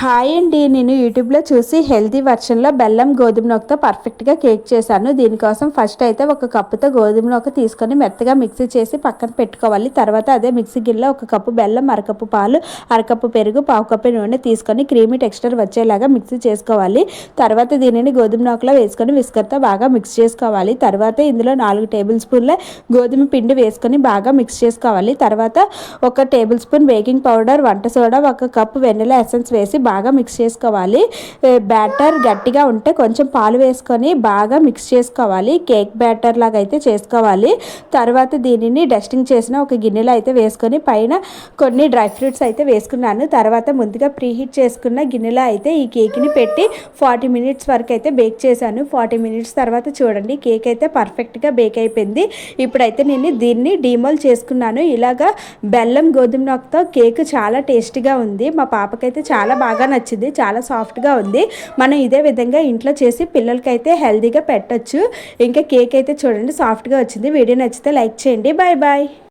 Hi అండి, నేను యూట్యూబ్లో చూసి హెల్తీ వర్షన్లో బెల్లం గోధుమ నూకతో పర్ఫెక్ట్గా కేక్ చేశాను. దీనికోసం ఫస్ట్ అయితే ఒక కప్పుతో గోధుమ నూక తీసుకొని మెత్తగా మిక్సీ చేసి పక్కన పెట్టుకోవాలి. తర్వాత అదే మిక్సీ గిన్నెలో ఒక కప్పు బెల్లం, అరకప్పు పాలు, అరకప్పు పెరుగు, పావు కప్పు నూనె తీసుకొని క్రీమీ టెక్స్చర్ వచ్చేలాగా మిక్సీ చేసుకోవాలి. తర్వాత దీనిని గోధుమ నూకలో వేసుకొని విస్కర్తో బాగా మిక్స్ చేసుకోవాలి. తర్వాత ఇందులో 4 టేబుల్ స్పూన్ల గోధుమ పిండి వేసుకొని బాగా మిక్స్ చేసుకోవాలి. తర్వాత 1 టేబుల్ స్పూన్ బేకింగ్ పౌడర్, వంట సోడా, 1 కప్పు వెనిలా ఎసెన్స్ వేసి బాగా మిక్స్ చేసుకోవాలి. బ్యాటర్ గట్టిగా ఉంటే కొంచెం పాలు వేసుకొని బాగా మిక్స్ చేసుకోవాలి. కేక్ బ్యాటర్ లాగా అయితే చేసుకోవాలి. తర్వాత దీనిని డస్టింగ్ చేసిన ఒక గిన్నెలో అయితే వేసుకొని పైన కొన్ని డ్రై ఫ్రూట్స్ అయితే వేసుకున్నాను. తర్వాత ముందుగా ప్రీహీట్ చేసుకున్న గిన్నెలో అయితే ఈ కేక్ని పెట్టి 40 మినిట్స్ వరకు అయితే బేక్ చేశాను. 40 మినిట్స్ తర్వాత చూడండి కేక్ అయితే పర్ఫెక్ట్గా బేక్ అయిపోయింది. ఇప్పుడైతే నేను దీన్ని డీమోల్ చేసుకున్నాను. ఇలాగా బెల్లం గోధుమ నూకతో కేక్ చాలా టేస్టీగా ఉంది. మా పాపకైతే చాలా బాగా నచ్చింది, చాలా సాఫ్ట్గా ఉంది. మనం ఇదే విధంగా ఇంట్లో చేసి పిల్లలకైతే హెల్తీగా పెట్టచ్చు. ఇంకా కేక్ అయితే చూడండి సాఫ్ట్గా వచ్చింది. వీడియో నచ్చితే లైక్ చేయండి. Bye bye.